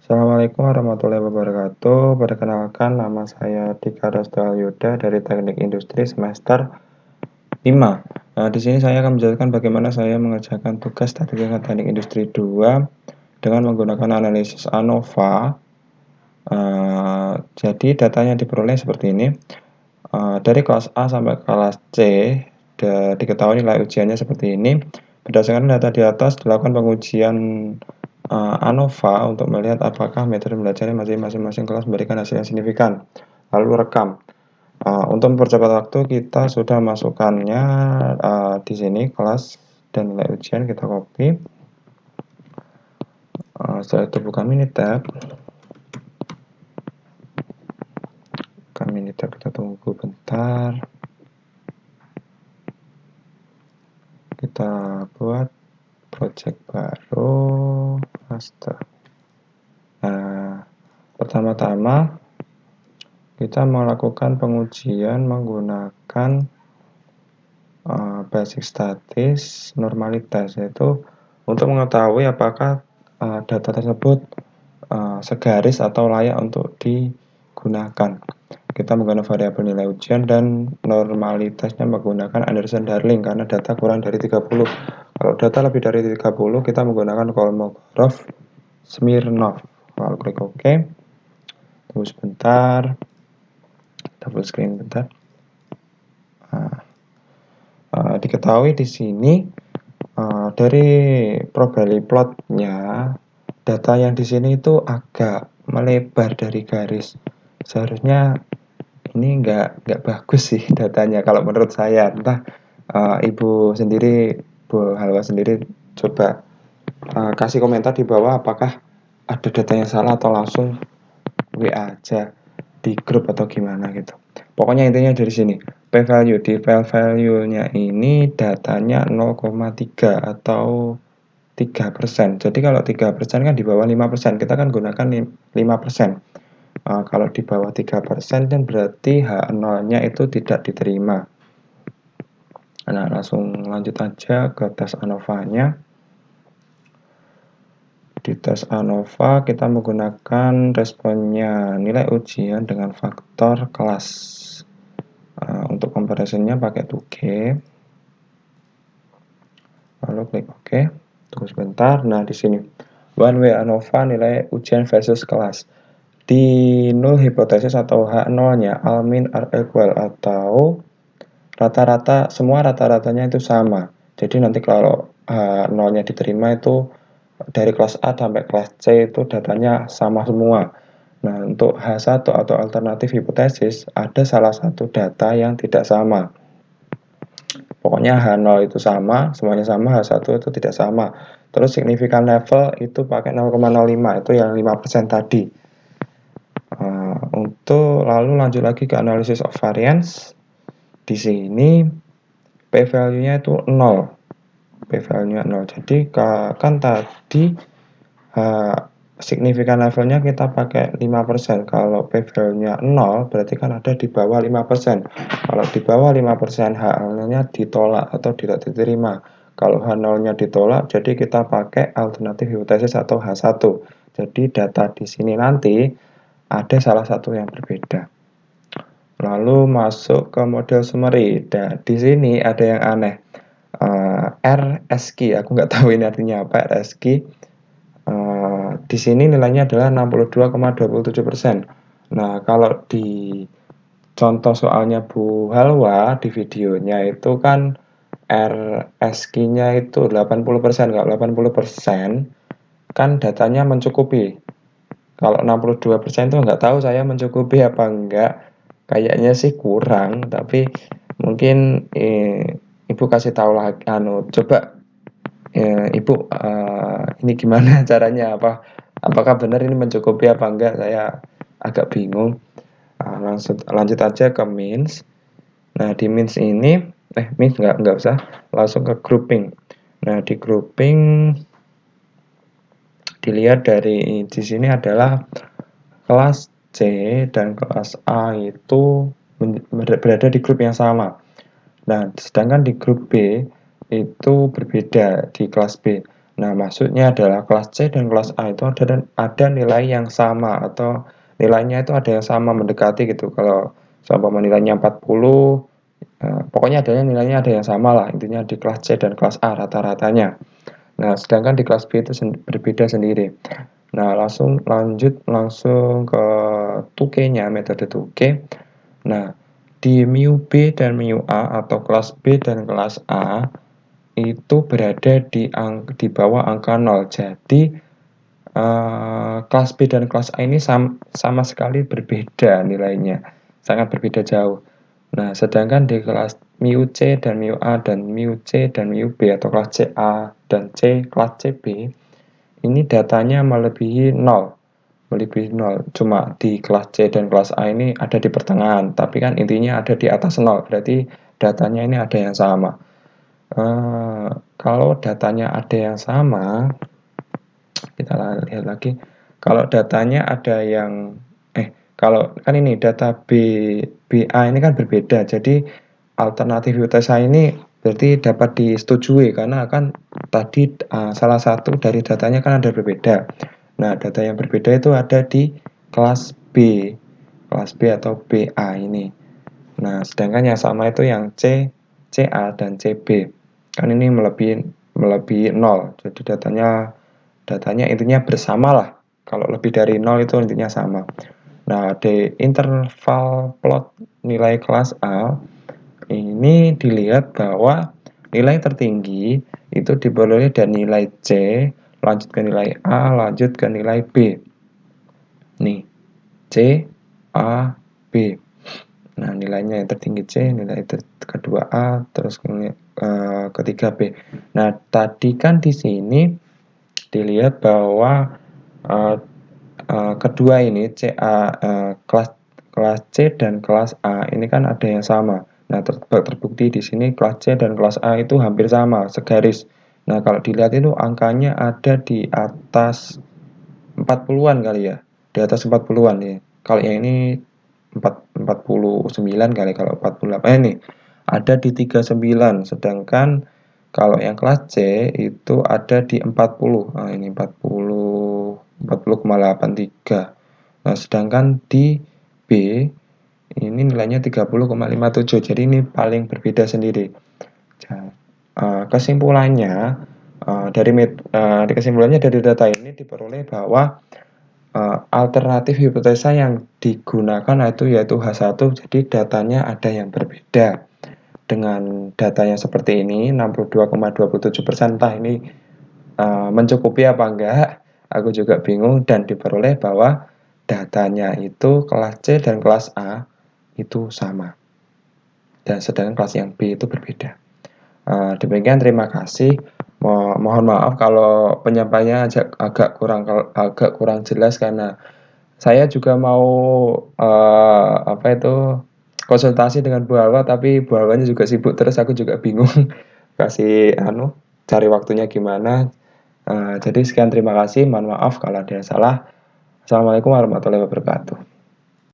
Assalamualaikum warahmatullahi wabarakatuh. Perkenalkan, nama saya Dika Rasdal Yuda dari Teknik Industri semester 5. Di sini saya akan menjelaskan bagaimana saya mengerjakan tugas statistika Teknik Industri 2 dengan menggunakan analisis ANOVA. Jadi datanya diperoleh seperti ini. Dari kelas A sampai kelas C, diketahui nilai ujiannya seperti ini. Berdasarkan data di atas, dilakukan pengujian ANOVA untuk melihat apakah metode belajarnya masing-masing kelas memberikan hasil yang signifikan. Lalu rekam. Untuk mempercepat waktu, kita sudah masukkannya di sini kelas dan nilai ujian kita copy. Setelah itu buka Minitab. Kita tunggu bentar. Kita buat project baru, master. Pertama-tama kita melakukan pengujian menggunakan basic statis normalitas, yaitu untuk mengetahui apakah data tersebut segaris atau layak untuk digunakan. Kita menggunakan variabel nilai ujian dan normalitasnya menggunakan Anderson-Darling karena data kurang dari 30. Kalau data lebih dari 30, kita menggunakan Kolmogorov-Smirnov. Lalu klik OK. Tunggu sebentar. Double screen bentar. Diketahui di sini dari probability plotnya, data yang di sini itu agak melebar dari garis. Seharusnya ini nggak bagus sih datanya kalau menurut saya. Entah Ibu sendiri, Bu Halwa sendiri, coba kasih komentar di bawah apakah ada datanya salah atau langsung WA aja di grup atau gimana gitu. Pokoknya intinya dari sini, p-value di file value-nya ini datanya 0,3 atau 3%. Jadi kalau 3% kan di bawah 5%, kita kan gunakan 5%. Kalau di bawah 3% kan berarti H0-nya itu tidak diterima. Nah, langsung lanjut aja ke tes ANOVA-nya. Di tes ANOVA kita menggunakan responnya nilai ujian dengan faktor kelas. Untuk comparison-nya pakai 2G. Lalu klik OK. Tunggu sebentar. Nah, di sini one way ANOVA nilai ujian versus kelas. Di null hipotesis atau H0-nya all mean are equal atau rata-rata, semua rata-ratanya itu sama. Jadi nanti kalau H0-nya diterima itu dari kelas A sampai kelas C itu datanya sama semua. Nah, untuk H1 atau alternatif hipotesis, ada salah satu data yang tidak sama. Pokoknya H0 itu sama, semuanya sama, H1 itu tidak sama. Terus signifikan level itu pakai 0,05, itu yang 5% tadi. Untuk lalu lanjut lagi ke analisis of variance. Di sini p-value-nya itu 0. P-value-nya 0. Jadi kan tadi signifikan levelnya kita pakai 5%. Kalau p-value-nya 0 berarti kan ada di bawah 5%. Kalau di bawah 5% H0-nya ditolak atau tidak diterima. Kalau H0-nya ditolak, jadi kita pakai alternatif hipotesis atau H1. Jadi data di sini nanti ada salah satu yang berbeda. Lalu masuk ke model summary. Nah, di sini ada yang aneh. RSQ, aku nggak tahu ini artinya apa, RSQ. Di sini nilainya adalah 62,27%. Nah, kalau di contoh soalnya Bu Halwa di videonya itu kan RSQ-nya itu 80%. Kalau 80% kan datanya mencukupi. Kalau 62% itu nggak tahu saya mencukupi apa enggak. Kayaknya sih kurang, tapi mungkin Ibu kasih tahu lah, coba Ibu ini gimana caranya, apakah benar ini mencukupi apa enggak, saya agak bingung. Lanjut aja ke means. Nah, di means ini means nggak usah, langsung ke grouping. Nah, di grouping dilihat dari di sini adalah kelas C dan kelas A itu berada di grup yang sama. Nah, sedangkan di grup B itu berbeda di kelas B. Nah, maksudnya adalah kelas C dan kelas A itu ada nilai yang sama atau nilainya itu ada yang sama mendekati gitu. Kalau seumpama nilainya 40, pokoknya nilainya ada yang sama lah. Intinya di kelas C dan kelas A rata-ratanya. Nah, sedangkan di kelas B itu berbeda sendiri. Nah, langsung ke Tukenya, metode Tuke. Nah, di mu B dan mu A atau kelas B dan kelas A itu berada di bawah angka 0. Jadi kelas B dan kelas A ini sama sekali berbeda nilainya, sangat berbeda jauh. Nah, sedangkan di kelas mu C dan mu A dan mu C dan mu B atau kelas CA dan kelas CB ini datanya melebihi 0. Melebihi 0. Cuma di kelas C dan kelas A ini ada di pertengahan, tapi kan intinya ada di atas 0. Berarti datanya ini ada yang sama. Kalau datanya ada yang sama, kita lihat lagi. Kalau datanya ada yang kalau kan ini data BA ini kan berbeda. Jadi alternatif hipotesa ini berarti dapat disetujui karena kan tadi salah satu dari datanya kan ada berbeda. Nah, data yang berbeda itu ada di kelas B atau BA ini. Nah, sedangkan yang sama itu yang C, CA dan CB. Kan ini melebihi 0. Jadi datanya intinya bersama lah. Kalau lebih dari 0 itu intinya sama. Nah, di interval plot nilai kelas A ini dilihat bahwa nilai tertinggi itu diperoleh dari nilai C, lanjut ke nilai A, lanjut ke nilai B. Nih, C, A, B. Nah, nilainya yang tertinggi C, nilai kedua A, terus ketiga B. Nah, tadi kan di sini dilihat bahwa kedua ini kelas C dan kelas A ini kan ada yang sama. Nah, terbukti di sini kelas C dan kelas A itu hampir sama, segaris. Nah, kalau dilihat itu angkanya ada di atas 40-an kali ya. Di atas 40-an ya. Kalau yang ini 49 kali, kalau 48 ini ada di 39, sedangkan kalau yang kelas C itu ada di 40. Nah, ini 40,83. Nah, sedangkan di B ini nilainya 30,57. Jadi ini paling berbeda sendiri. Kesimpulannya dari data ini diperoleh bahwa alternatif hipotesa yang digunakan yaitu H1, jadi datanya ada yang berbeda. Dengan datanya seperti ini, 62,27%, entah ini mencukupi apa enggak, aku juga bingung, dan diperoleh bahwa datanya itu kelas C dan kelas A itu sama. Dan sedangkan kelas yang B itu berbeda. Demikian, terima kasih. Mohon maaf kalau penyampaiannya agak kurang jelas karena saya juga mau konsultasi dengan Bu Alwa, tapi Bu Alwanya juga sibuk terus, aku juga bingung kasih cari waktunya gimana. Jadi sekian, terima kasih. Mohon maaf kalau ada yang salah. Assalamualaikum warahmatullahi wabarakatuh.